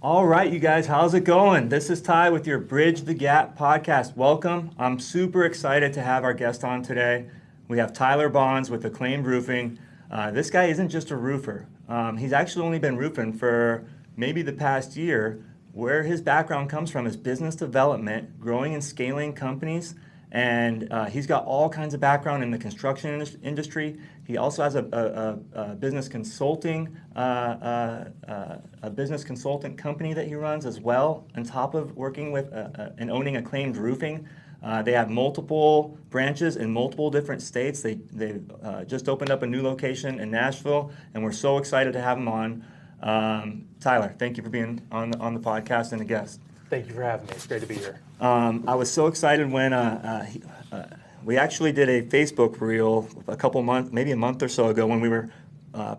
All right, you guys, how's it going? This is Ty with your Bridge the Gap podcast. Welcome. I'm super excited to have our guest on today. We have Tyler Bonds with Acclaimed Roofing. This guy isn't just a roofer. He's actually only been roofing for maybe the past year. Where his background comes from is business development, growing and scaling companies, and he's got all kinds of background in the construction industry. He also has a business consulting a business consultant company that he runs as well, on top of working with and owning Acclaimed Roofing. They have multiple branches in multiple different states. They've just opened up a new location in Nashville, and we're so excited to have him on. Tyler, thank you for being on the podcast and a guest. Thank you for having me. It's great to be here. I was so excited when we actually did a Facebook reel a couple months, maybe a month or so ago, when we were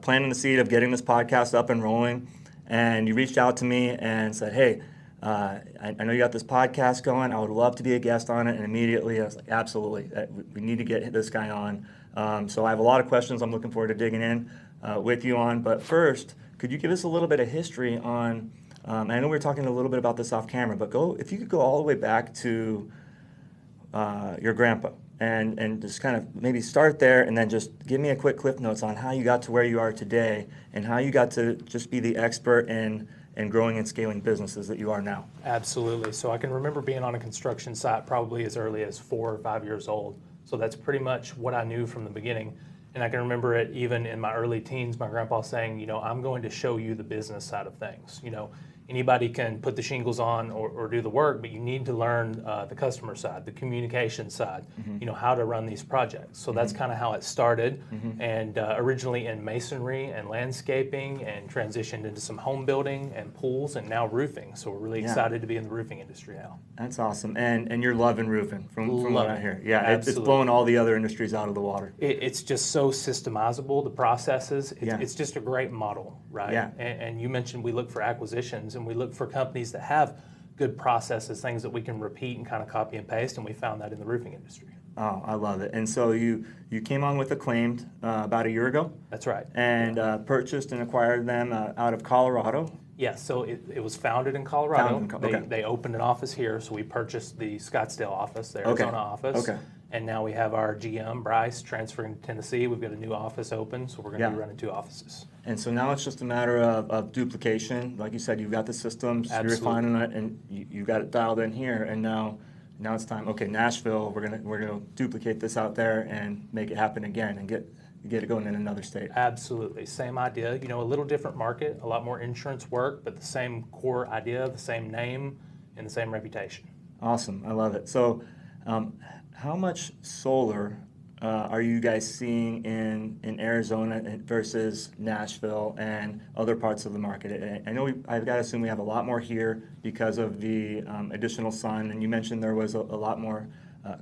planting the seed of getting this podcast up and rolling. And you reached out to me and said, hey, I know you got this podcast going. I would love to be a guest on it. And immediately I was like, absolutely, we need to get this guy on. So I have a lot of questions I'm looking forward to digging in with you on. But first, could you give us a little bit of history on, I know we were talking a little bit about this off camera, but if you could go all the way back to your grandpa and just kind of maybe start there and then just give me a quick cliff notes on how you got to where you are today and how you got to just be the expert in growing and scaling businesses that you are now. Absolutely. So I can remember being on a construction site probably as early as 4 or 5 years old. So that's pretty much what I knew from the beginning. And I can remember it even in my early teens, my grandpa saying, I'm going to show you the business side of things. Anybody can put the shingles on or do the work, but you need to learn the customer side, the communication side, how to run these projects. So that's kind of how it started, and originally in masonry and landscaping, and transitioned into some home building and pools, and now roofing. So we're really excited to be in the roofing industry now. That's awesome. And you're loving roofing from what I hear. Yeah, it's Absolutely. blowing all the other industries out of the water. It's just so systemizable, the processes. It's just a great model, right? Yeah. And you mentioned we look for acquisitions, and we look for companies that have good processes, things that we can repeat and kind of copy and paste, and we found that in the roofing industry. Oh, I love it. And so you came on with Acclaimed about a year ago? That's right. And purchased and acquired them out of Colorado? Yeah, so it was founded in Colorado. Okay. They opened an office here, so we purchased the Scottsdale office, the Arizona office. Okay. And now we have our GM, Bryce, transferring to Tennessee. We've got a new office open, so we're going to be running 2 offices. And so now it's just a matter of duplication. Like you said, you've got the systems, Absolutely. you're refining it, and you got it dialed in here. And now it's time. Okay, Nashville, we're gonna duplicate this out there and make it happen again and get it going in another state. Absolutely, same idea. A little different market, a lot more insurance work, but the same core idea, the same name, and the same reputation. Awesome, I love it. So, how much solar are you guys seeing in Arizona versus Nashville and other parts of the market? I know I've got to assume we have a lot more here because of the additional sun, and you mentioned there was a lot more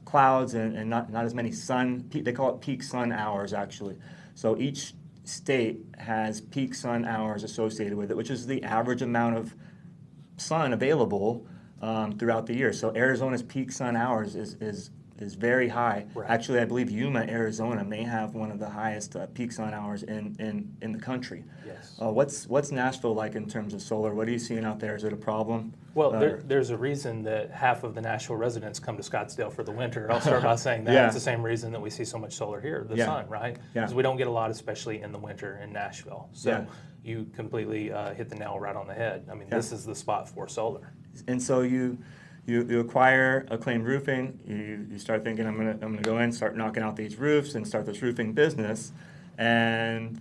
clouds and not as many sun. They call it peak sun hours, actually. So each state has peak sun hours associated with it, which is the average amount of sun available throughout the year. So Arizona's peak sun hours is very high. Right. Actually, I believe Yuma, Arizona may have one of the highest peak sun hours in the country. Yes. What's Nashville like in terms of solar? What are you seeing out there? Is it a problem? Well, there's a reason that half of the Nashville residents come to Scottsdale for the winter. I'll start by saying that. Yeah. It's the same reason that we see so much solar here, the sun, right? Yeah. Because we don't get a lot, especially in the winter in Nashville. So Yeah. you completely hit the nail right on the head. I mean, this is the spot for solar. And so you acquire Acclaimed Roofing. You start thinking, I'm gonna go in, start knocking out these roofs, and start this roofing business, and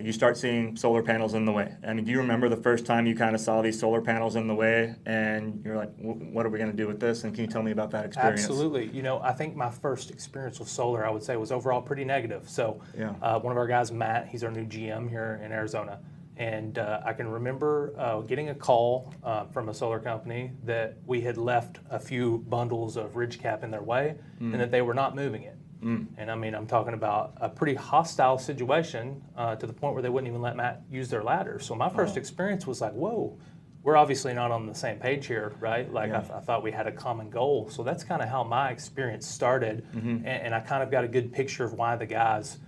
you start seeing solar panels in the way. I mean, do you remember the first time you kind of saw these solar panels in the way, and you're like, what are we going to do with this? And can you tell me about that experience? Absolutely. I think my first experience with solar, I would say, was overall pretty negative. So one of our guys, Matt, he's our new GM here in Arizona. And I can remember getting a call from a solar company that we had left a few bundles of ridge cap in their way and that they were not moving it. And I mean, I'm talking about a pretty hostile situation to the point where they wouldn't even let Matt use their ladder. So my first experience was like, whoa, we're obviously not on the same page here, right? Like I thought we had a common goal. So that's kind of how my experience started. And I kind of got a good picture of why the guys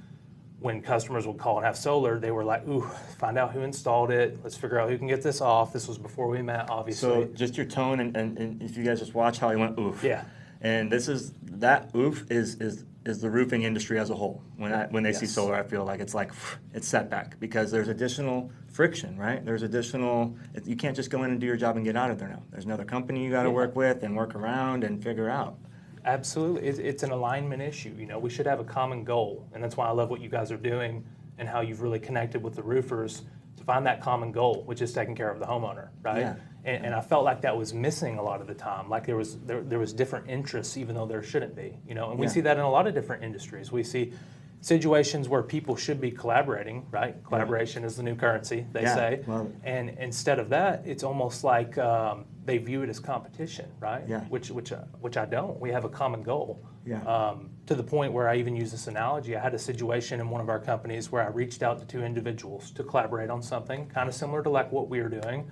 when customers would call and have solar, they were like, ooh, find out who installed it. Let's figure out who can get this off. This was before we met, obviously. So just your tone, and if you guys just watch how he went oof. Yeah. And that oof is the roofing industry as a whole. When they see Yes. solar, I feel like it's setback because there's additional friction, right? There's additional, you can't just go in and do your job and get out of there now. There's another company you got to Yeah. work with and work around and figure out. Absolutely. It's an alignment issue. We should have a common goal. And that's why I love what you guys are doing and how you've really connected with the roofers to find that common goal, which is taking care of the homeowner, right? Yeah. And I felt like that was missing a lot of the time. Like there was different interests, even though there shouldn't be, and we Yeah. see that in a lot of different industries. We see situations where people should be collaborating, right? Collaboration is the new currency, they Yeah, say. love it. And instead of that, it's almost like they view it as competition, right? Yeah. Which I don't. We have a common goal. Yeah. To the point where I even use this analogy. I had a situation in one of our companies where I reached out to two individuals to collaborate on something kind of similar to like what we were doing.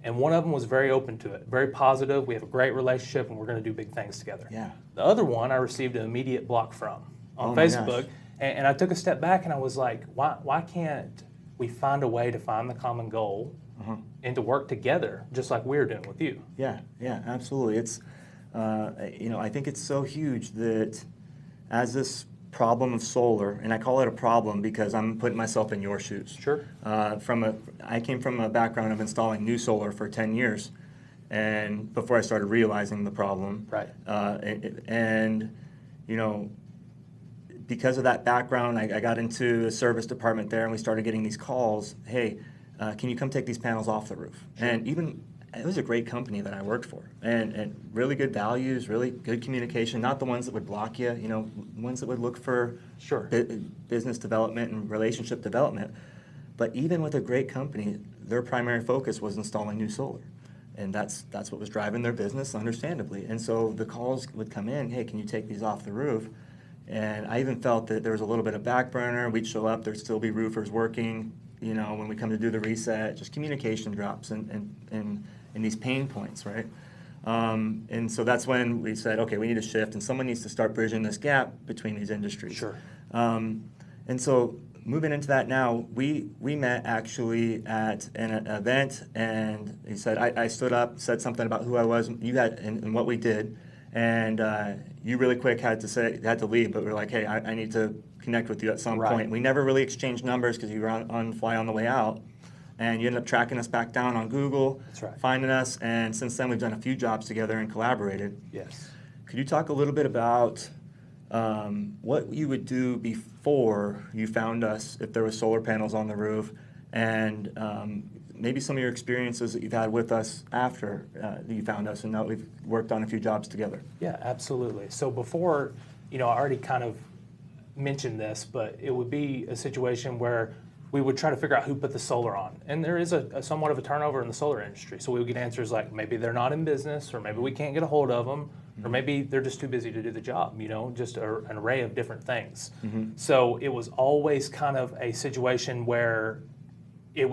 And one of them was very open to it, very positive. We have a great relationship and we're going to do big things together. Yeah. The other one I received an immediate block from on Oh my Facebook. gosh. And I took a step back and I was like, why can't we find a way to find the common goal and to work together just like we're doing with you? Yeah, absolutely. It's, I think it's so huge that as this problem of solar, and I call it a problem because I'm putting myself in your shoes. Sure. I came from a background of installing new solar for 10 years, and before I started realizing the problem. Right. And because of that background, I got into the service department there, and we started getting these calls. Hey, can you come take these panels off the roof? Sure. And even it was a great company that I worked for, and really good values, really good communication. Not the ones that would block you, ones that would look for Sure. business development and relationship development. But even with a great company, their primary focus was installing new solar. And that's what was driving their business, understandably. And so the calls would come in, hey, can you take these off the roof? And I even felt that there was a little bit of back burner. We'd show up, there'd still be roofers working, when we come to do the reset, just communication drops and these pain points, right? And so that's when we said, okay, we need to shift, and someone needs to start bridging this gap between these industries. Sure. And so moving into that now, we met actually at an event, and he said, I stood up, said something about who I was, and what we did, and you really quick had to leave, but we were like, hey, I need to connect with you at some Right. point. We never really exchanged numbers because you were on the fly on the way out, and you ended up tracking us back down on Google, That's right. finding us, and since then we've done a few jobs together and collaborated. Yes. Could you talk a little bit about what you would do before you found us if there were solar panels on the roof, and maybe some of your experiences that you've had with us after you found us, and now we've worked on a few jobs together? Yeah, absolutely. So before, I already kind of mentioned this, but it would be a situation where we would try to figure out who put the solar on. And there is a somewhat of a turnover in the solar industry. So we would get answers like maybe they're not in business, or maybe we can't get a hold of them, or maybe they're just too busy to do the job, just an array of different things. So it was always kind of a situation where there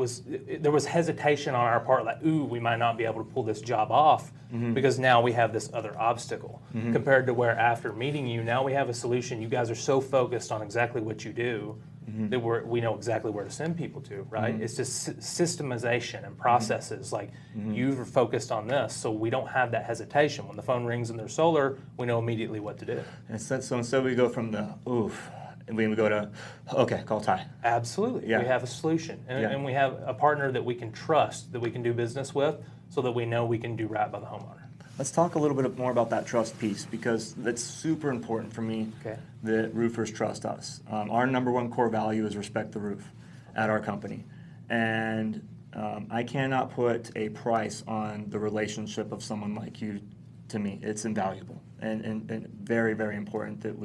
was hesitation on our part, like, ooh, we might not be able to pull this job off because now we have this other obstacle. Compared to where after meeting you, now we have a solution. You guys are so focused on exactly what you do that we know exactly where to send people to, right? It's just systemization and processes. Like you're focused on this, so we don't have that hesitation. When the phone rings and there's solar, we know immediately what to do. And so instead we go from the oof, and we go to, okay, call Ty. Absolutely. Yeah. We have a solution, and, Yeah. and we have a partner that we can trust, that we can do business with, so that we know we can do right by the homeowner. Let's talk a little bit more about that trust piece, because that's super important for me. Okay. That roofers trust us. Our number one core value is respect the roof at our company. And I cannot put a price on the relationship of someone like you to me. It's invaluable and very, very important that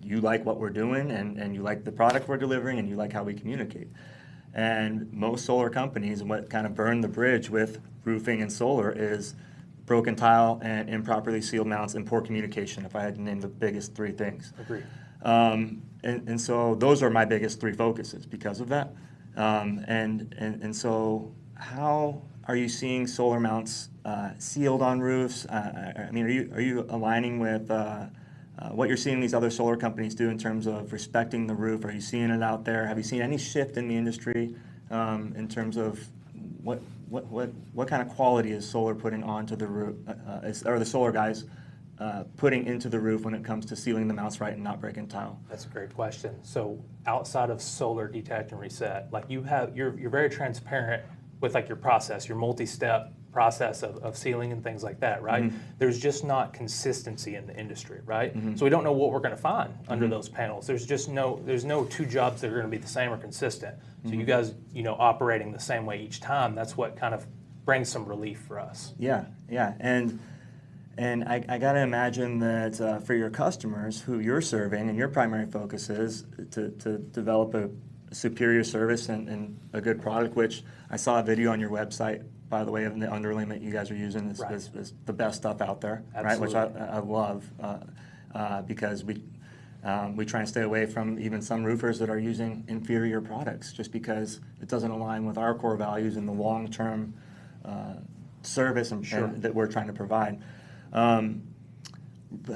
you like what we're doing, and you like the product we're delivering, and you like how we communicate. And most solar companies, and what kind of burned the bridge with roofing and solar, is broken tile and improperly sealed mounts and poor communication, if I had to name the biggest three things. Agreed. And so those are my biggest three focuses because of that. And so how are you seeing solar mounts sealed on roofs? I mean, are you aligning with what you're seeing these other solar companies do in terms of respecting the roof. Are you seeing it out there? Have you seen any shift in the industry in terms of what kind of quality is solar putting onto the roof, or the solar guys putting into the roof when it comes to sealing the mounts right and not breaking tile? That's a great question. So outside of solar detach and reset, like you're very transparent with like your process, your multi-step process of sealing and things like that, right? There's just not consistency in the industry, right? So we don't know what we're going to find under those panels. There's no two jobs that are going to be the same or consistent. So you guys, operating the same way each time, that's what kind of brings some relief for us. Yeah, and I got to imagine that for your customers who you're serving and your primary focus is to develop a superior service and a good product, which I saw a video on your website, by the way, of the underlayment you guys are using is the best stuff out there, right? Which I love because we try and stay away from even some roofers that are using inferior products just because it doesn't align with our core values and the long-term service and that we're trying to provide.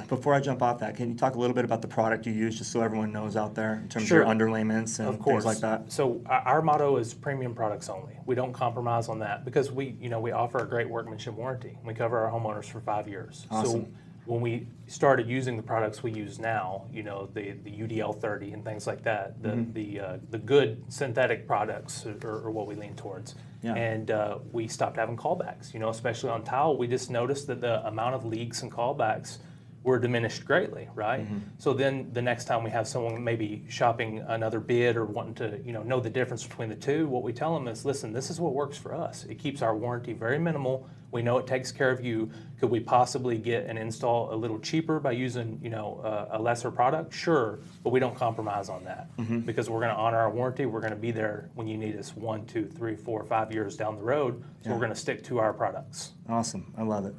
Before I jump off that, can you talk a little bit about the product you use, just so everyone knows out there in terms of your underlayments and things like that? So our motto is premium products only. We don't compromise on that because we offer a great workmanship warranty. We cover our homeowners for 5 years. Awesome. So when we started using the products we use now, the UDL 30 and things like that, the good synthetic products are what we lean towards. Yeah. And we stopped having callbacks. Especially on tile, we just noticed that the amount of leaks and callbacks were diminished greatly, right? So then the next time we have someone maybe shopping another bid or wanting to know the difference between the two, what we tell them is, listen, this is what works for us. It keeps our warranty very minimal. We know it takes care of you. Could we possibly get an install a little cheaper by using a lesser product? Sure, but we don't compromise on that because we're going to honor our warranty. We're going to be there when you need us 1, 2, 3, 4, 5 years down the road. So we're going to stick to our products. Awesome, I love it.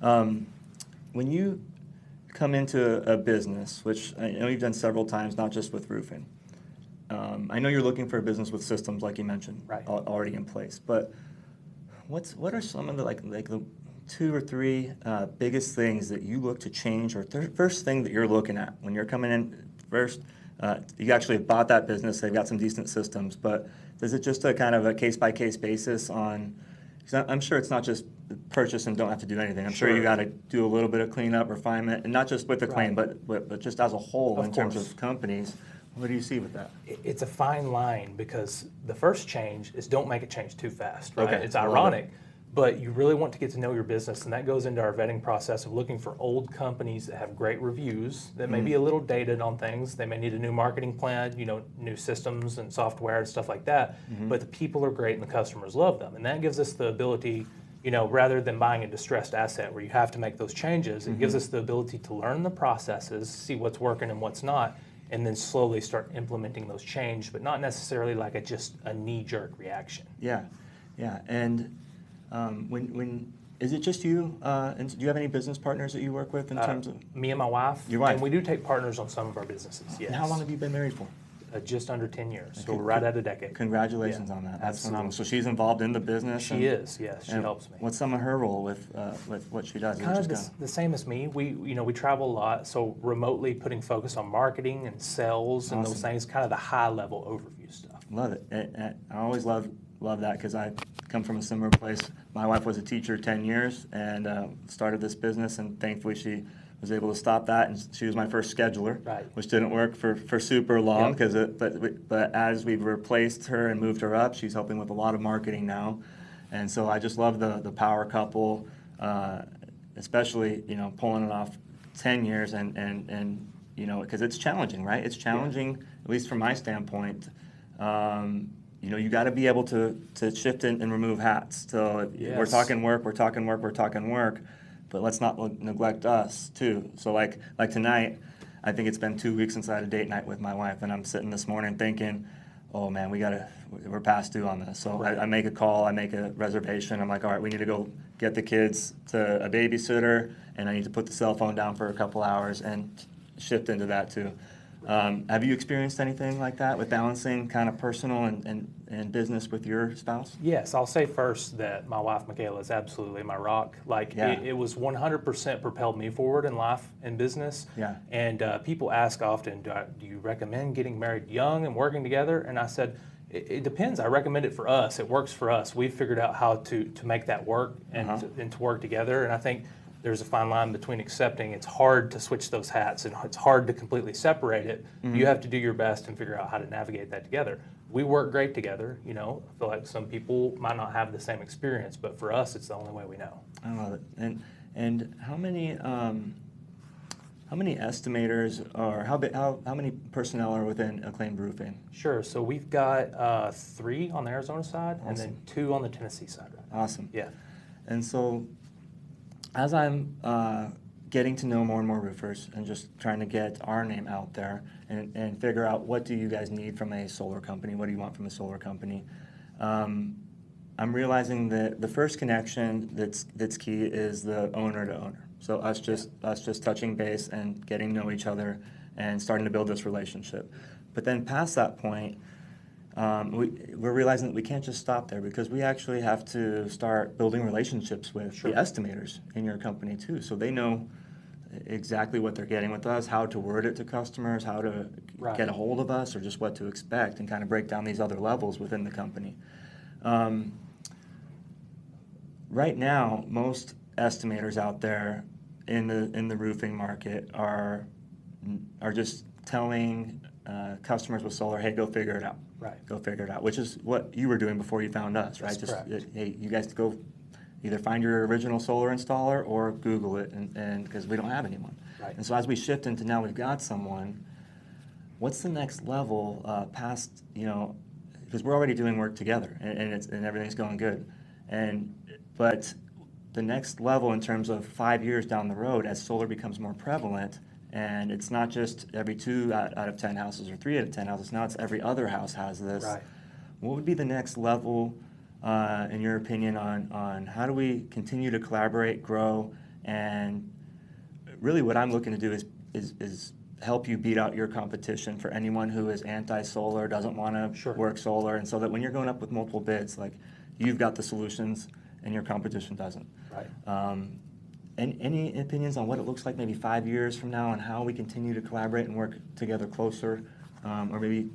When you come into a business, which I know you've done several times, not just with roofing. I know you're looking for a business with systems, like you mentioned, already in place. But what are some of the like the 2 or 3 biggest things that you look to change, or first thing that you're looking at when you're coming in first? You actually have bought that business; they've got some decent systems, but is it just a kind of a case by case basis on? Because I'm sure it's not just purchase and don't have to do anything. I'm sure you got to do a little bit of cleanup, refinement, and not just with Acclaimed, but just as a whole in terms of companies. What do you see with that? It's a fine line because the first change is don't make it change too fast, right? Okay. It's ironic, but you really want to get to know your business, and that goes into our vetting process of looking for old companies that have great reviews that may be a little dated on things. They may need a new marketing plan, new systems and software and stuff like that, but the people are great and the customers love them. And that gives us the ability, rather than buying a distressed asset where you have to make those changes, it gives us the ability to learn the processes, see what's working and what's not, and then slowly start implementing those changes, but not necessarily like just a knee-jerk reaction. Yeah. And when is it just you? And do you have any business partners that you work with in terms of? Me and my wife. Your wife. And we do take partners on some of our businesses, yes. And how long have you been married for? Just under 10 years, so we're right at a decade. Congratulations on that. That's phenomenal. So she's involved in the business? She is, yes. She helps me. What's some of her role with what she does? Kind of the same as me. We travel a lot, so remotely putting focus on marketing and sales and those things, kind of the high-level overview stuff. Love it. I always love that because I come from a similar place. My wife was a teacher 10 years and started this business, and thankfully she was able to stop that, and she was my first scheduler, which didn't work for super long. But as we've replaced her and moved her up, she's helping with a lot of marketing now, and so I just love the power couple, especially pulling it off 10 years and because it's challenging, right? It's challenging, at least from my standpoint. You got to be able to shift and remove hats. So we're talking work, but let's not neglect us too. So like tonight, I think it's been 2 weeks since I had a date night with my wife, and I'm sitting this morning thinking, oh man, we're past due on this. So I make a call, I make a reservation. I'm like, all right, we need to go get the kids to a babysitter, and I need to put the cell phone down for a couple hours and shift into that too. Have you experienced anything like that with balancing kind of personal and business with your spouse? Yes, I'll say first that my wife, Michaela, is absolutely my rock. Like, Yeah. it was 100% propelled me forward in life and business. Yeah. And people ask often, do you recommend getting married young and working together? And I said, it depends. I recommend it for us. It works for us. We've figured out how to make that work and, to work together. And I think there's a fine line between accepting. It's hard to switch those hats, and it's hard to completely separate it. You have to do your best and figure out how to navigate that together. We work great together. I feel like some people might not have the same experience, but for us, it's the only way we know. I love it. And how many estimators or how many personnel are within Acclaimed Roofing? Sure. So we've got 3 on the Arizona side, and then 2 on the Tennessee side right now. Awesome. Yeah. And so, as I'm getting to know more and more roofers and just trying to get our name out there and figure out what do you guys need from a solar company, what do you want from a solar company, I'm realizing that the first connection that's key is the owner to owner. So us just touching base and getting to know each other and starting to build this relationship. But then past that point, we're realizing that we can't just stop there, because we actually have to start building relationships with the estimators in your company too, so they know exactly what they're getting with us, how to word it to customers, how to get a hold of us, or just what to expect, and kind of break down these other levels within the company. Right now, most estimators out there in the roofing market are just telling customers with solar, hey, go figure it out. Right. Go figure it out, which is what you were doing before you found us, right? That's correct. Hey, you guys go either find your original solar installer or Google it, and because we don't have anyone. Right. And so as we shift into now we've got someone, what's the next level past, because we're already doing work together and everything's going good. But the next level in terms of 5 years down the road, as solar becomes more prevalent, and it's not just every 2 out of 10 houses or 3 out of 10 houses, now it's every other house has this. Right. What would be the next level, in your opinion, on how do we continue to collaborate, grow, and really what I'm looking to do is help you beat out your competition for anyone who is anti-solar, doesn't want to work solar, and so that when you're going up with multiple bids, like, you've got the solutions and your competition doesn't. Right. Any opinions on what it looks like maybe 5 years from now, and how we continue to collaborate and work together closer, or maybe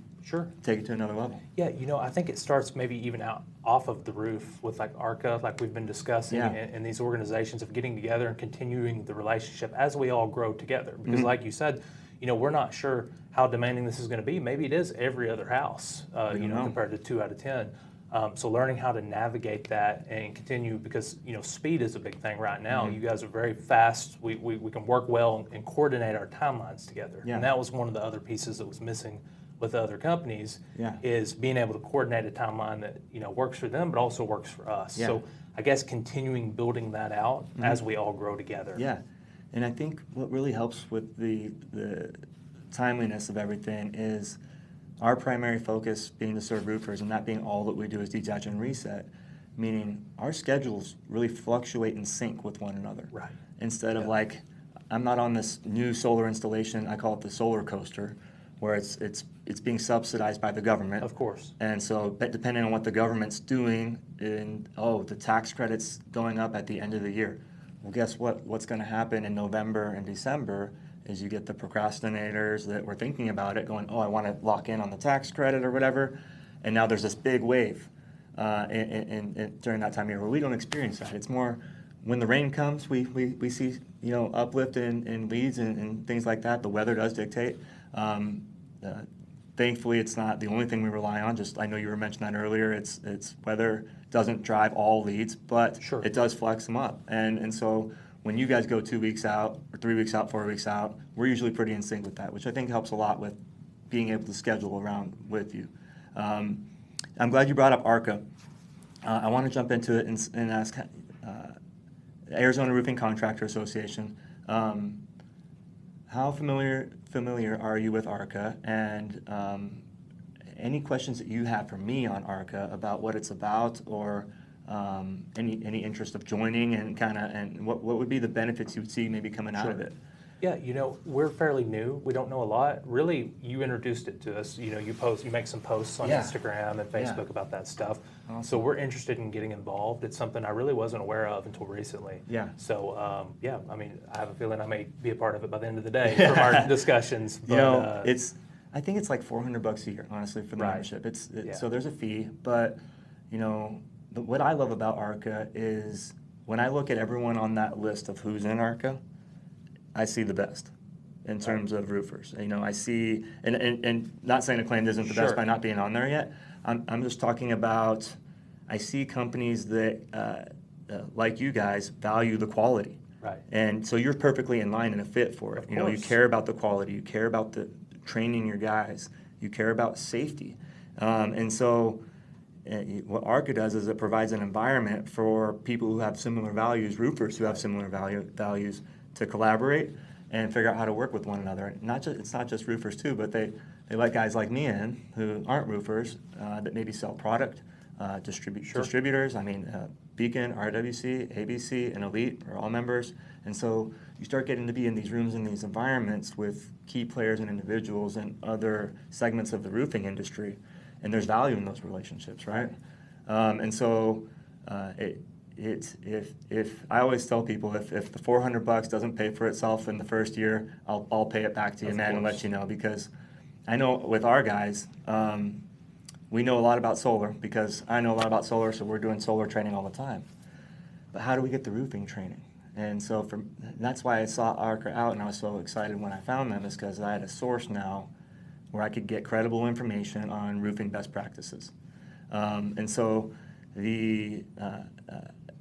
take it to another level? Yeah, I think it starts maybe even out off of the roof with like ARCA, like we've been discussing, and these organizations of getting together and continuing the relationship as we all grow together. Because like you said, we're not sure how demanding this is going to be. Maybe it is every other house, compared to 2 out of 10. So learning how to navigate that and continue, because speed is a big thing right now. You guys are very fast. We can work well and coordinate our timelines together. And that was one of the other pieces that was missing with the other companies, is being able to coordinate a timeline that works for them but also works for us. So I guess continuing building that out as we all grow together. Yeah, and I think what really helps with the timeliness of everything is our primary focus being to serve roofers, and that being all that we do is detach and reset, meaning our schedules really fluctuate in sync with one another. Right. Instead of like, I'm not on this new solar installation, I call it the solar coaster, where it's being subsidized by the government. Of course. And so depending on what the government's doing, the tax credit's going up at the end of the year. Well, guess what? What's going to happen in November and December is you get the procrastinators that were thinking about it going, I want to lock in on the tax credit or whatever, and now there's this big wave during that time of year where we don't experience that. It's more when the rain comes, we see uplift in leads and things like that. The weather does dictate. Thankfully, it's not the only thing we rely on. Just, I know you were mentioning that earlier. It's weather doesn't drive all leads, but it does flex them up. And so when you guys go 2 weeks out or 3 weeks out, 4 weeks out, we're usually pretty in sync with that, which I think helps a lot with being able to schedule around with you. I'm glad you brought up ARCA. I want to jump into it and ask Arizona Roofing Contractor Association. How familiar are you with ARCA, and any questions that you have for me on ARCA about what it's about, or any interest of joining, and what would be the benefits you would see maybe coming out of it? Yeah, we're fairly new. We don't know a lot. Really, you introduced it to us. You make some posts on Yeah. Instagram and Yeah. Facebook about that stuff. Awesome. So we're interested in getting involved. It's something I really wasn't aware of until recently. Yeah. So, I have a feeling I may be a part of it by the end of the day from our discussions. But, I think it's like $400 a year, honestly, for the Right. membership. Yeah. So there's a fee, but what I love about ARCA is when I look at everyone on that list of who's in ARCA, I see the best in terms of roofers. I see, and not saying Acclaimed isn't the best Sure. by not being on there yet. I'm just talking about, I see companies that, like you guys, value the quality. Right. And so you're perfectly in line and a fit for it. Of You course. care about the quality, you care about the training your guys, you care about safety. And so what ARCA does is it provides an environment for people who have similar values, roofers who have similar values, to collaborate and figure out how to work with one another. It's not just roofers too, but they let guys like me in who aren't roofers that maybe sell product, distributors. Beacon, RWC, ABC, and Elite are all members. And so you start getting to be in these rooms, in these environments with key players and individuals and other segments of the roofing industry. And there's value in those relationships, right? If I always tell people if the $400 doesn't pay for itself in the first year, I'll pay it back to you, Of man, and course. let you know, because I know with our guys, we know a lot about solar because I know a lot about solar, so we're doing solar training all the time. But how do we get the roofing training? And so that's why I saw ARCA out, and I was so excited when I found them, is because I had a source now where I could get credible information on roofing best practices. And so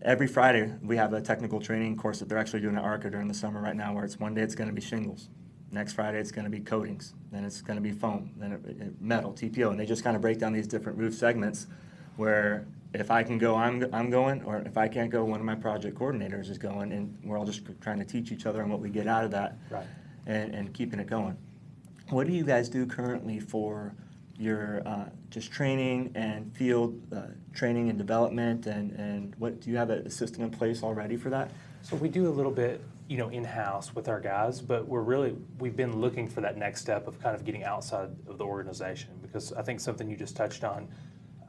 every Friday we have a technical training course that they're actually doing at ARCA during the summer right now, where it's one day it's going to be shingles, next Friday it's going to be coatings, then it's going to be foam, then metal, TPO, and they just kind of break down these different roof segments where if I can go, I'm going, or if I can't go, one of my project coordinators is going, and we're all just trying to teach each other on what we get out of that, Right. and keeping it going. What do you guys do currently for your just training and field training and development, and what do you have a system in place already for that? So we do a little bit, in-house with our guys, but we've been looking for that next step of kind of getting outside of the organization, because I think something you just touched on,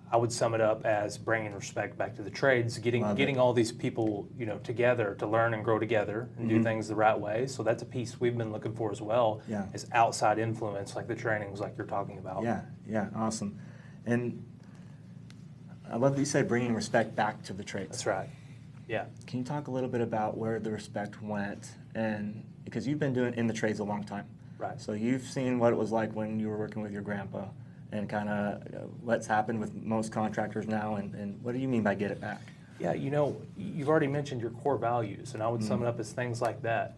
I would sum it up as bringing respect back to the trades, getting all these people, together to learn and grow together and do things the right way. So that's a piece we've been looking for as well, is outside influence, like the trainings like you're talking about. Yeah, awesome. And I love that you said bringing respect back to the trades. That's right. Yeah. Can you talk a little bit about where the respect went? And because you've been doing in the trades a long time. Right. So you've seen what it was like when you were working with your grandpa, and kind of what's happened with most contractors now, and what do you mean by get it back? Yeah, you've already mentioned your core values, and I would sum it up as things like that,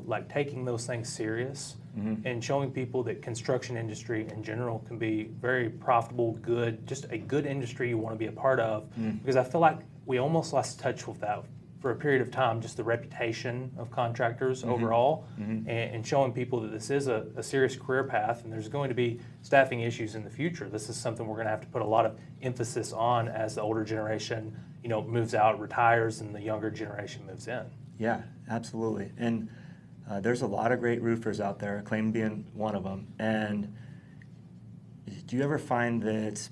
like taking those things serious and showing people that construction industry in general can be very profitable, good, just a good industry you want to be a part of, because I feel like we almost lost touch with that for a period of time, just the reputation of contractors overall, and showing people that this is a serious career path, and there's going to be staffing issues in the future. This is something we're going to have to put a lot of emphasis on as the older generation, moves out, retires, and the younger generation moves in. Yeah, absolutely. And there's a lot of great roofers out there, Acclaimed being one of them. And do you ever find that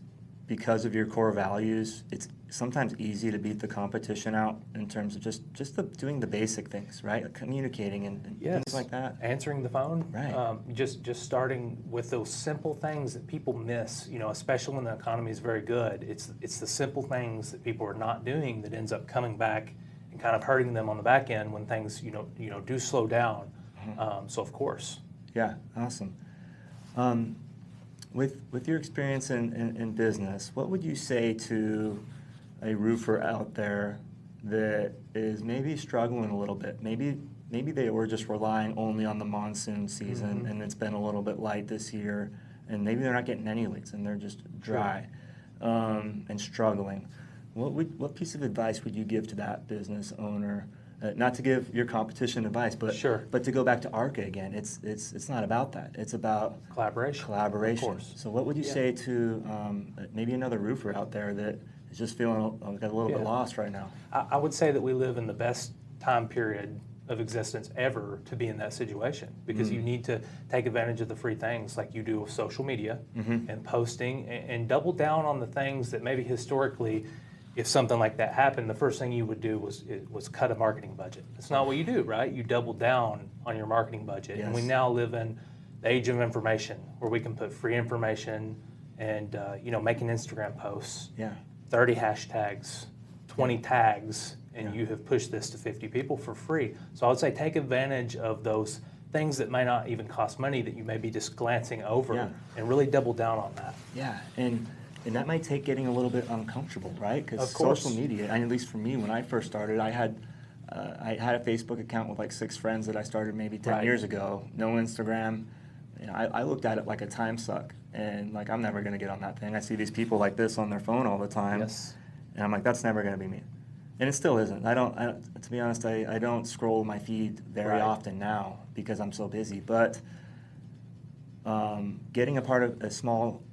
because of your core values, it's sometimes easy to beat the competition out in terms of just doing the basic things, right? Like communicating and things like that. Answering the phone, right? Just starting with those simple things that people miss, especially when the economy is very good. It's the simple things that people are not doing that ends up coming back and kind of hurting them on the back end when things do slow down. So of course. Yeah, awesome. With your experience in business, what would you say to a roofer out there that is maybe struggling a little bit? Maybe they were just relying only on the monsoon season, and it's been a little bit light this year, and maybe they're not getting any leads and they're just dry and struggling. What piece of advice would you give to that business owner? Not to give your competition advice, but to go back to ARCA again. It's not about that. It's about collaboration. Of course. So what would you say to maybe another roofer out there that is just feeling a little bit lost right now? I would say that we live in the best time period of existence ever to be in that situation, because you need to take advantage of the free things like you do with social media and posting, and double down on the things that maybe historically, if something like that happened, the first thing you would do was cut a marketing budget. It's not what you do, right? You double down on your marketing budget. Yes. And we now live in the age of information where we can put free information and making Instagram posts, 30 hashtags, 20 tags, and you have pushed this to 50 people for free. So I would say take advantage of those things that may not even cost money that you may be just glancing over, and really double down on that. Yeah, and that might take getting a little bit uncomfortable, right? Because Of course. social media, and at least for me, when I first started, I had a Facebook account with like 6 friends that I started maybe 10 years ago. No Instagram. I looked at it like a time suck, and like I'm never going to get on that thing. I see these people like this on their phone all the time, and I'm like, that's never going to be me. And it still isn't. I don't to be honest, I don't scroll my feed very often now because I'm so busy. But getting a part of a small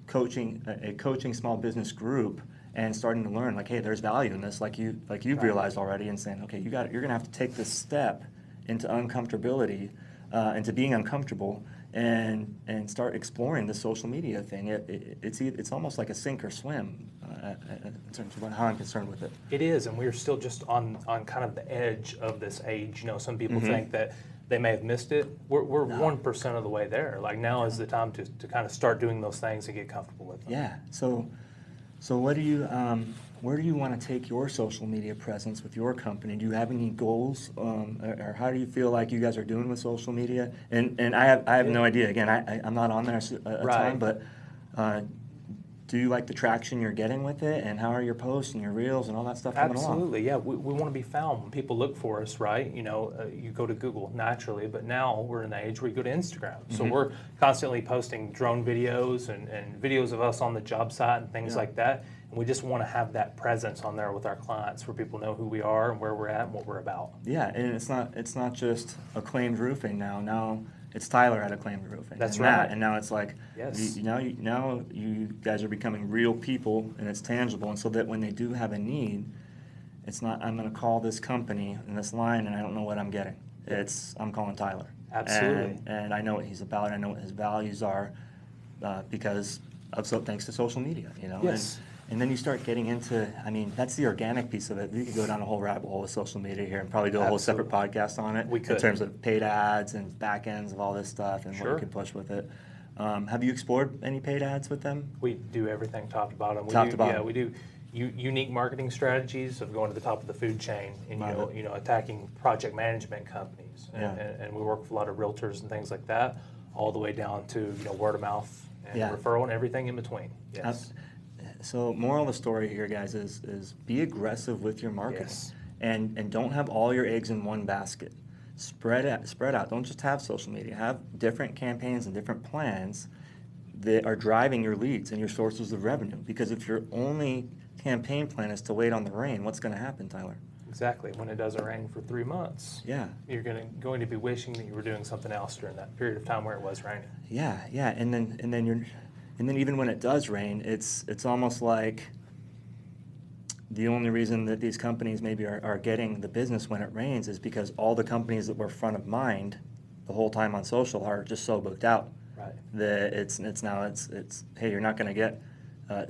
coaching small business group and starting to learn, like, hey, there's value in this, like you've realized already, and saying, okay, you're going to have to take this step into uncomfortability, into being uncomfortable, and start exploring the social media thing. It's almost like a sink or swim in terms of how I'm concerned with it. It is, and we're still just on kind of the edge of this age. Some people think that they may have missed it. We're 1% of the way there. Like, now is the time to kind of start doing those things and get comfortable with them. Yeah. So what do you where do you want to take your social media presence with your company? Do you have any goals, or how do you feel like you guys are doing with social media? And I have no idea. Again, I'm not on there a ton, but do you like the traction you're getting with it, and how are your posts and your reels and all that stuff coming along? Absolutely, yeah. We want to be found when people look for us, right? You go to Google naturally, but now we're in the age where you go to Instagram. So we're constantly posting drone videos and videos of us on the job site and things like that. And we just want to have that presence on there with our clients, where people know who we are and where we're at and what we're about. Yeah, and it's not just Acclaimed Roofing now. Now it's Tyler at Acclaimed Roofing. That's and right. And now it's like, now you guys are becoming real people, and it's tangible. And so that when they do have a need, it's not, I'm going to call this company in this line and I don't know what I'm getting. I'm calling Tyler. Absolutely. And I know what he's about. I know what his values are, because of thanks to social media. Yes. And then you start getting into, that's the organic piece of it. We could go down a whole rabbit hole with social media here and probably do a whole separate podcast on it. We could. In terms of paid ads and back ends of all this stuff and what you can push with it. Have you explored any paid ads with them? We do everything top to bottom. Top to bottom. Yeah, we do unique marketing strategies of going to the top of the food chain and attacking project management companies. And we work with a lot of realtors and things like that, all the way down to word of mouth and referral and everything in between. Yes. So moral of the story here, guys, is be aggressive with your marketing, and don't have all your eggs in one basket. Spread out. Don't just have social media. Have different campaigns and different plans that are driving your leads and your sources of revenue. Because if your only campaign plan is to wait on the rain, what's going to happen, Tyler? Exactly. When it doesn't rain for 3 months, you're going to be wishing that you were doing something else during that period of time where it was raining. Yeah, and then even when it does rain, it's almost like the only reason that these companies maybe are getting the business when it rains is because all the companies that were front of mind the whole time on social are just so booked out. Right. That it's hey, you're not going to get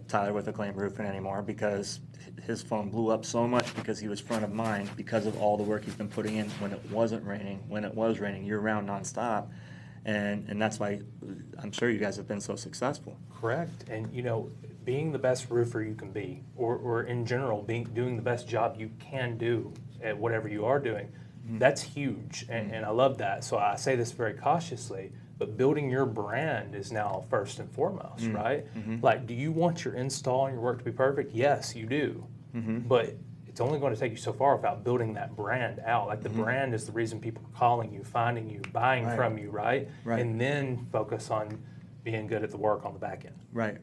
Tyler with Acclaimed Roofing anymore because his phone blew up so much because he was front of mind because of all the work he's been putting in when it wasn't raining, when it was raining year-round nonstop. And that's why I'm sure you guys have been so successful. Correct. And being the best roofer you can be, or in general doing the best job you can do at whatever you are doing, that's huge. And I love that. So I say this very cautiously, but building your brand is now first and foremost, right? Like, do you want your install and your work to be perfect? Yes, you do. But it's only going to take you so far without building that brand out. Like, the brand is the reason people are calling you, finding you, buying from you, right? And then focus on being good at the work on the back end. Right.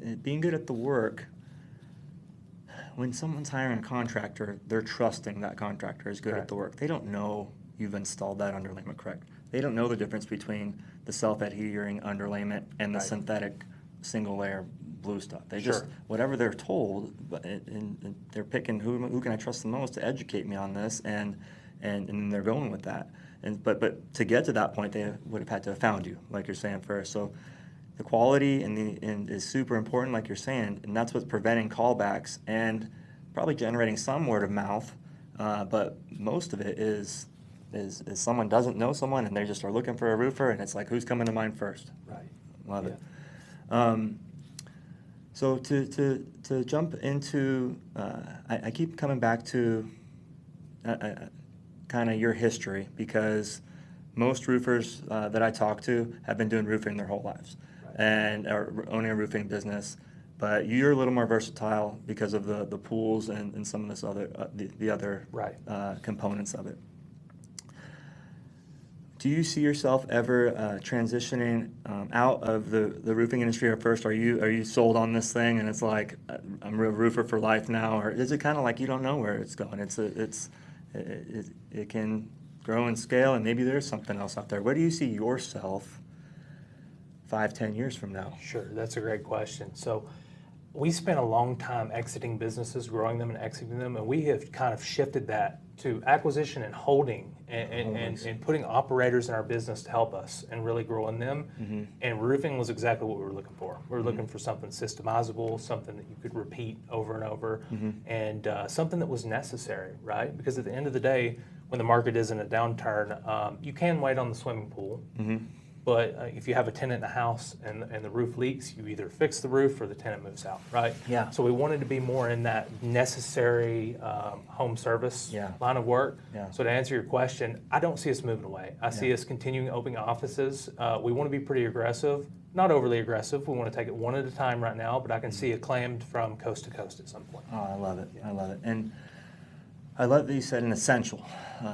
And being good at the work, when someone's hiring a contractor, they're trusting that contractor is good at the work. They don't know you've installed that underlayment correct. They don't know the difference between the self-adhering underlayment and the synthetic single-layer blue stuff. They just, whatever they're told, and they're picking who can I trust the most to educate me on this, and and they're going with that. But to get to that point, they would have had to have found you, like you're saying first. So the quality and is super important, like you're saying, and that's what's preventing callbacks and probably generating some word of mouth. But most of it is someone doesn't know someone and they just are looking for a roofer, and it's like, who's coming to mind first? Right. Love Yeah. it. So to jump into, I keep coming back to kind of your history, because most roofers that I talk to have been doing roofing their whole lives, Right. and are owning a roofing business. But you're a little more versatile because of the pools and some of this other the other Right. components of it. Do you see yourself ever transitioning out of the roofing industry, or first are you sold on this thing and it's like, I'm a roofer for life now, or is it kind of like you don't know where it's going? It can grow and scale, and maybe there's something else out there. Where do you see yourself 5-10 years from now? Sure, that's a great question. So we spent a long time exiting businesses, growing them and exiting them, and we have kind of shifted that to acquisition and holding and putting operators in our business to help us and really growing them. Mm-hmm. And roofing was exactly what we were looking for. We were looking for something systemizable, something that you could repeat over and over, and something that was necessary, right? Because at the end of the day, when the market is in a downturn, you can wait on the swimming pool. Mm-hmm. But if you have a tenant in the house and the roof leaks, you either fix the roof or the tenant moves out, right? Yeah. So we wanted to be more in that necessary home service line of work. Yeah. So to answer your question, I don't see us moving away. I see us continuing opening offices. We want to be pretty aggressive, not overly aggressive. We want to take it one at a time right now, but I can see Acclaimed from coast to coast at some point. Oh, I love it. I love it. And I love that you said an essential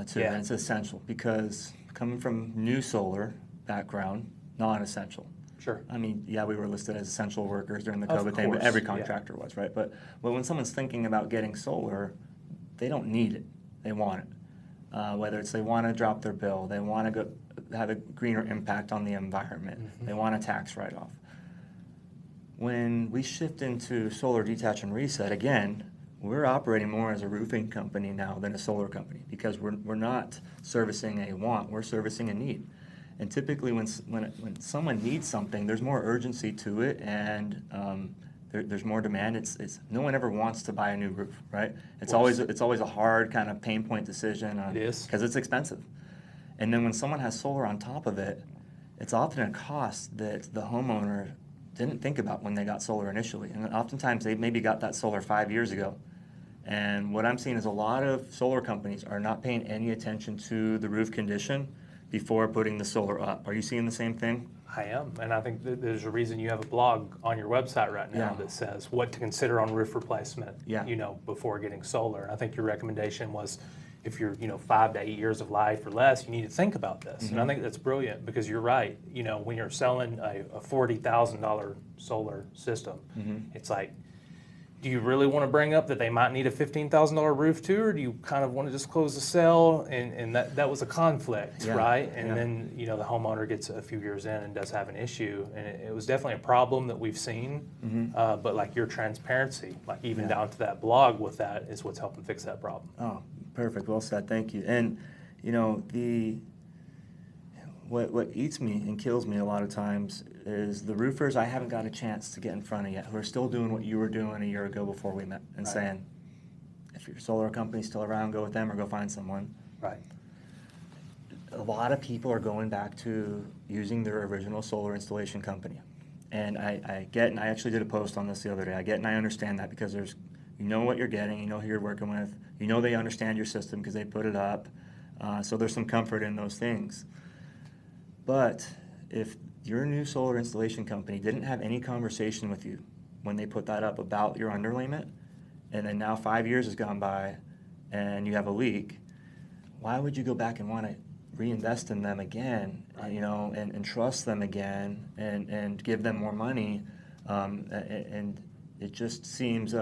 too. Yeah. And it's essential because coming from new solar background, non-essential. Sure. I mean, yeah, we were listed as essential workers during the Of COVID thing, but course, every yeah. contractor was, right? But when someone's thinking about getting solar, they don't need it. They want it. Whether it's they want to drop their bill, they want to go have a greener impact on the environment, they want a tax write-off. When we shift into solar detach and reset, again, we're operating more as a roofing company now than a solar company, because we're not servicing a want, we're servicing a need. And typically when someone needs something, there's more urgency to it, and there's more demand. It's no one ever wants to buy a new roof, right? It's always a hard kind of pain point decision. It is. Because it's expensive. And then when someone has solar on top of it, it's often a cost that the homeowner didn't think about when they got solar initially. And oftentimes they maybe got that solar 5 years ago. And what I'm seeing is a lot of solar companies are not paying any attention to the roof condition before putting the solar up. Are you seeing the same thing? I am, and I think that there's a reason you have a blog on your website right now that says what to consider on roof replacement, before getting solar. And I think your recommendation was, if you're 5 to 8 years of life or less, you need to think about this. And I think that's brilliant, because you're right. When you're selling a $40,000 solar system, it's like, do you really want to bring up that they might need a $15,000 roof too, or do you kind of want to just close the sale? And that was a conflict, right? And then the homeowner gets a few years in and does have an issue, and it was definitely a problem that we've seen. But like your transparency, like even down to that blog with that, is what's helping fix that problem. Oh, perfect. Well said. Thank you. And what eats me and kills me a lot of times is the roofers I haven't got a chance to get in front of yet, who are still doing what you were doing a year ago before we met, and saying, if your solar company's still around, go with them or go find someone. Right. A lot of people are going back to using their original solar installation company. And I get, and I actually did a post on this the other day, I get and I understand that, because you know what you're getting, you know who you're working with, you know they understand your system because they put it up, so there's some comfort in those things. But if your new solar installation company didn't have any conversation with you when they put that up about your underlayment, and then now 5 years has gone by and you have a leak, why would you go back and want to reinvest in them again, and trust them again, and give them more money? And it just seems,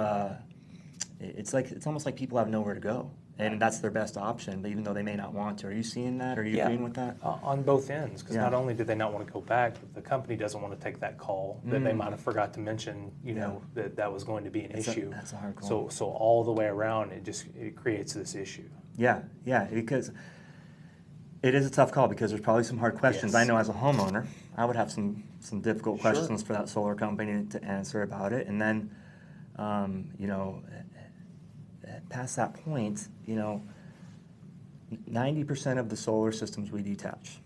it's almost like people have nowhere to go. And that's their best option, but even though they may not want to. Are you seeing that? Are you agreeing with that? On both ends, because not only do they not want to go back, but the company doesn't want to take that call that they might have forgot to mention, that was going to be an issue. That's a hard call. So all the way around, it creates this issue. Yeah, yeah, because it is a tough call because there's probably some hard questions. Yes. I know as a homeowner, I would have some difficult Sure. questions for that solar company to answer about it. And then, you know, past that point, you know, 90% of the solar systems we detach.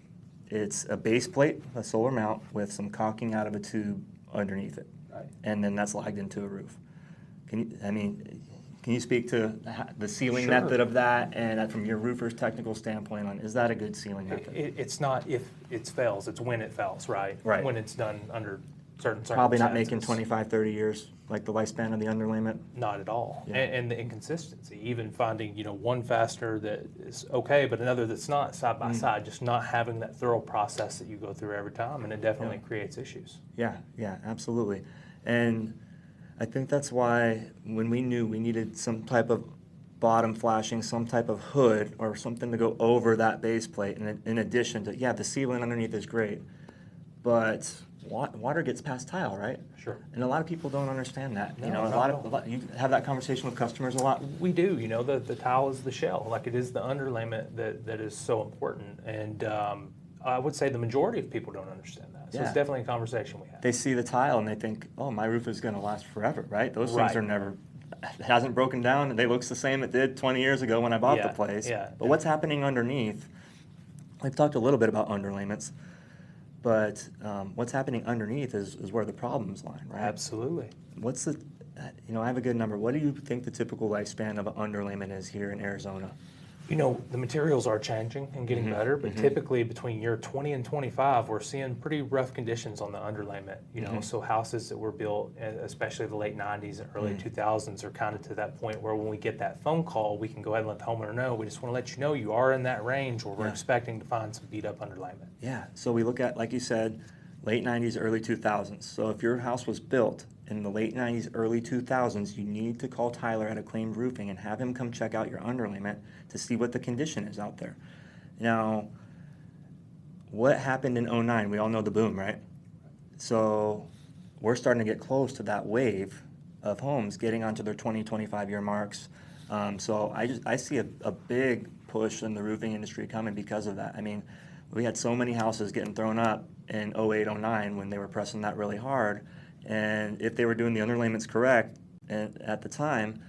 It's a base plate, a solar mount with some caulking out of a tube underneath it. Right. And then that's lagged into a roof. Can you speak to the sealing Sure. method of that, and from your roofer's technical standpoint on, is that a good sealing method? It's not if it fails, it's when it fails, right? Right. When it's done under certain circumstances. Probably not making 25, 30 years, like the lifespan of the underlayment. Not at all. Yeah. And the inconsistency, even finding, you know, one fastener that is okay, but another that's not, side by side, just not having that thorough process that you go through every time, and it definitely creates issues. Yeah, yeah, absolutely. And I think that's why when we knew we needed some type of bottom flashing, some type of hood or something to go over that base plate, in addition to, yeah, the sealant underneath is great, but water gets past tile, right? Sure. And a lot of people don't understand that. No, You know, not at all. you have that conversation with customers a lot. We do, you know, the tile is the shell, like it is the underlayment that is so important. And I would say the majority of people don't understand that. So Yeah. it's definitely a conversation we have. They see the tile and they think, oh, my roof is going to last forever, right? Those Right. things are never, it hasn't broken down. They looks the same it did 20 years ago when I bought the Yeah, place. yeah. But what's happening underneath, we've talked a little bit about underlayments, but what's happening underneath is where the problems lie, right? Absolutely. What's the, you know, I have a good number. What do you think the typical lifespan of an underlayment is here in Arizona? You know, the materials are changing and getting better, but typically between year 20 and 25, we're seeing pretty rough conditions on the underlayment. You know, so houses that were built, especially the late 90s and early 2000s, are kind of to that point where when we get that phone call, we can go ahead and let the homeowner know, we just want to let you know you are in that range where we're expecting to find some beat up underlayment. Yeah, so we look at, like you said, late 90s, early 2000s. So if your house was built in the late 90s, early 2000s, you need to call Tyler at Acclaimed Roofing and have him come check out your underlayment to see what the condition is out there. Now, what happened in '09? We all know the boom, right? So we're starting to get close to that wave of homes getting onto their 20, 25-year marks. So I see a big push in the roofing industry coming because of that. I mean, we had so many houses getting thrown up in '08, '09 when they were pressing that really hard. And if they were doing the underlayments correct at the time,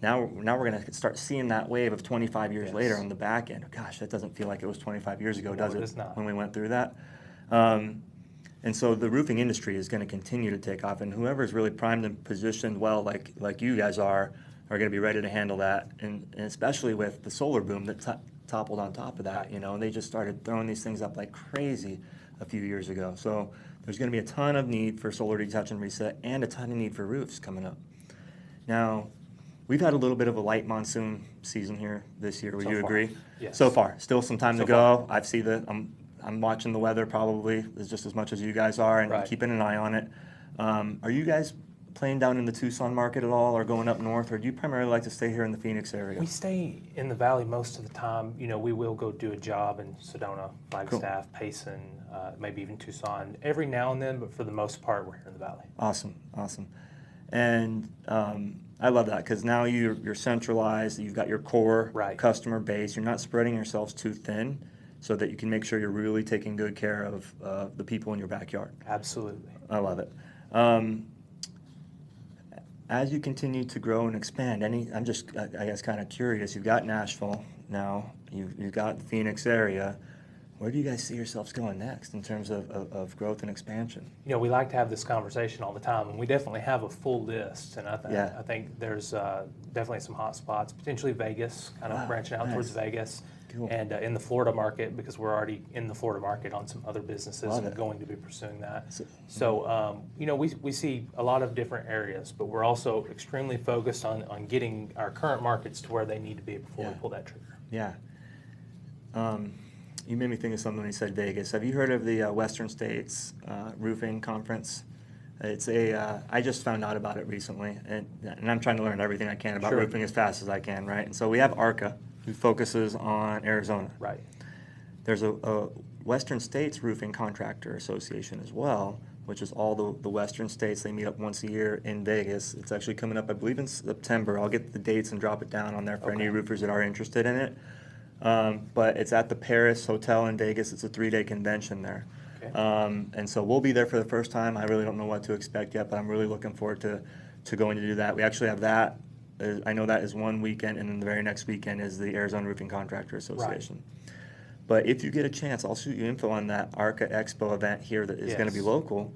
now we're going to start seeing that wave of 25 years later on the back end. Gosh, that doesn't feel like it was 25 years ago, does it it? is not. When we went through that. And so the roofing industry is going to continue to take off, and whoever's really primed and positioned well, like you guys are going to be ready to handle that. And especially with the solar boom that toppled on top of that, you know, they just started throwing these things up like crazy a few years ago. So there's going to be a ton of need for solar detach and reset, and a ton of need for roofs coming up. Now, we've had a little bit of a light monsoon season here this year. Would So you far, agree? yes. So far, still some time to So go. I'm watching the weather probably just as much as you guys are, and Right. keeping an eye on it. Are you guys playing down in the Tucson market at all, or going up north, or do you primarily like to stay here in the Phoenix area? We stay in the valley most of the time. You know, we will go do a job in Sedona, Flagstaff, Payson, maybe even Tucson every now and then, but for the most part, we're here in the valley. Awesome. And I love that because now you're centralized. You've got your core Right. customer base. You're not spreading yourselves too thin, so that you can make sure you're really taking good care of the people in your backyard. Absolutely. I love it. As you continue to grow and expand, I'm just, I guess, kind of curious. You've got Nashville now. You've got the Phoenix area. Where do you guys see yourselves going next in terms of growth and expansion? You know, we like to have this conversation all the time, and we definitely have a full list. And Yeah. I think there's definitely some hot spots, potentially Vegas, kind of Wow, branching out towards nice. Vegas. Cool. And in the Florida market, because we're already in the Florida market on some other businesses Love and it. going to be pursuing that. So- So, you know, we see a lot of different areas, but we're also extremely focused on getting our current markets to where they need to be before we Yeah. pull that trigger. Yeah. You made me think of something when you said Vegas. Have you heard of the Western States Roofing Conference? It's I just found out about it recently, and I'm trying to learn everything I can about Sure. roofing as fast as I can, right? And so we have ARCA, who focuses on Arizona. Right. There's a Western States Roofing Contractor Association as well which is all the western states. They meet up once a year in Vegas. It's actually coming up, I believe, in September. I'll get the dates and drop it down on there for any roofers that are interested in it. But it's at the Paris Hotel in Vegas. It's a 3-day convention there. Okay. And so we'll be there for the first time. I really don't know what to expect yet, but I'm really looking forward to going to do that. We actually have that. I know that is one weekend, and then the very next weekend is the Arizona Roofing Contractor Association. Right. But if you get a chance, I'll shoot you info on that ARCA Expo event here that is going to be local.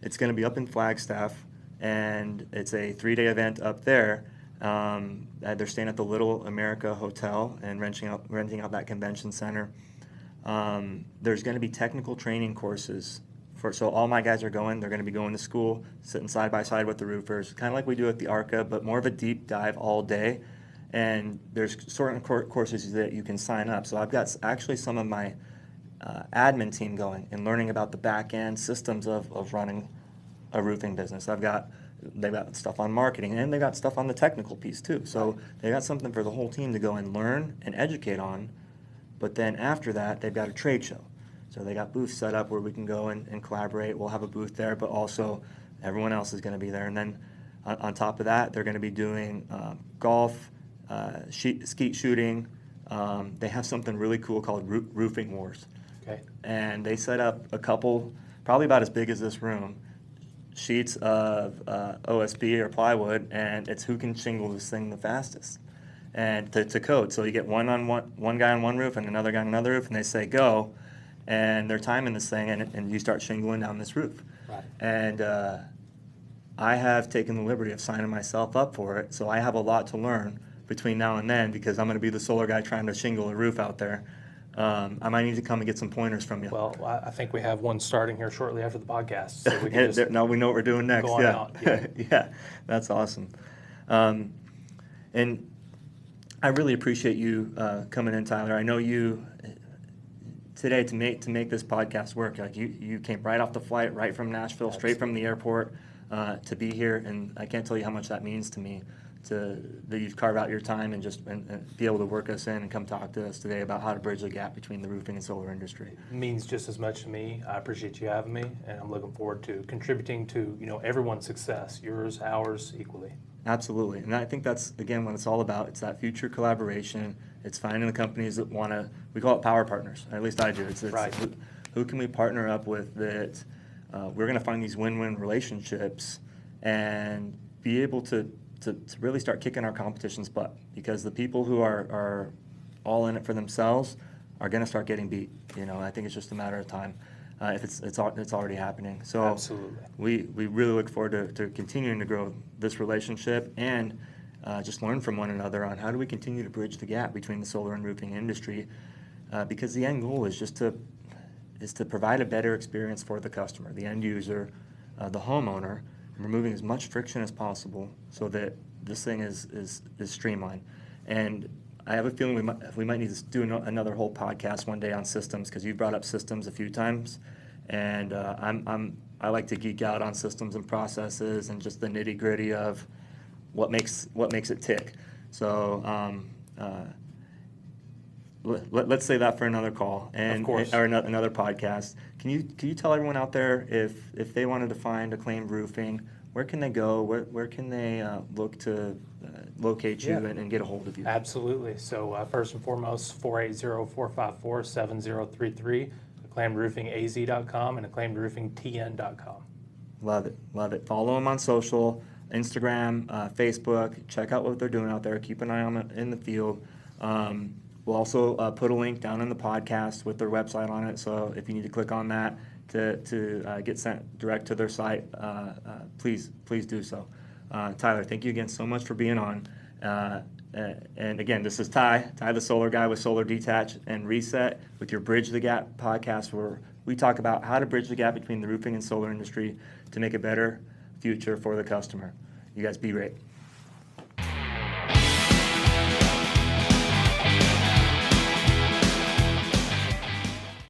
It's going to be up in Flagstaff, and it's a 3-day event up there. They're staying at the Little America Hotel and renting out that convention center. There's going to be technical training courses. So all my guys are going. They're going to be going to school, sitting side by side with the roofers, kind of like we do at the ARCA, but more of a deep dive all day. And there's certain courses that you can sign up. So I've got actually some of my admin team going and learning about the back end systems of running a roofing business. They've got stuff on marketing, and they've got stuff on the technical piece too. So they got something for the whole team to go and learn and educate on. But then after that, they've got a trade show. So they got booths set up where we can go and collaborate. We'll have a booth there, but also everyone else is going to be there. And then on top of that, they're going to be doing golf, skeet shooting. They have something really cool called Roofing Wars. Okay. And they set up a couple, probably about as big as this room, sheets of OSB or plywood, and it's who can shingle this thing the fastest. And to code. So you get one guy on one roof and another guy on another roof, and they say go, and they're timing this thing, and you start shingling down this roof. Right. And I have taken the liberty of signing myself up for it, so I have a lot to learn between now and then, because I'm going to be the solar guy trying to shingle a roof out there. I might need to come and get some pointers from you. Well, I think we have one starting here shortly after the podcast. So we can just now we know what we're doing next. go on out. Yeah. Yeah, that's awesome. And I really appreciate you coming in, Tyler. I know you today to make this podcast work. Like you came right off the flight, right from Nashville, straight from the airport to be here, and I can't tell you how much that means to me. That you carve out your time and just and be able to work us in and come talk to us today about how to bridge the gap between the roofing and solar industry. It means just as much to me. I appreciate you having me, and I'm looking forward to contributing to everyone's success, yours, ours, equally. Absolutely, and I think that's again what it's all about. It's that future collaboration. It's finding the companies that want to. We call it power partners. Or at least I do. It's right. Who can we partner up with that we're going to find these win-win relationships and be able to really start kicking our competition's butt, because the people who are all in it for themselves are going to start getting beat. I think it's just a matter of time. If it's already happening. So absolutely, we really look forward to continuing to grow this relationship and just learn from one another on how do we continue to bridge the gap between the solar and roofing industry, because the end goal is just to provide a better experience for the customer, the end user, the homeowner, removing as much friction as possible so that this thing is streamlined. And I have a feeling we might need to do another whole podcast one day on systems, because you brought up systems a few times, and I like to geek out on systems and processes and just the nitty gritty of what makes it tick. So let's say that for another call or another podcast. Can you tell everyone out there if they wanted to find Acclaimed Roofing, where can they go? Where can they look to locate you and get a hold of you? Absolutely. So first and foremost, 480-454-7033, acclaimedroofingaz.com and acclaimedroofingtn.com. Love it. Follow them on social, Instagram, Facebook. Check out what they're doing out there. Keep an eye on it in the field. We'll also put a link down in the podcast with their website on it. So if you need to click on that to get sent direct to their site, please do so. Tyler, thank you again so much for being on. And again, this is Ty the solar guy with Solar Detach and Reset with your Bridge the Gap podcast, where we talk about how to bridge the gap between the roofing and solar industry to make a better future for the customer. You guys be great.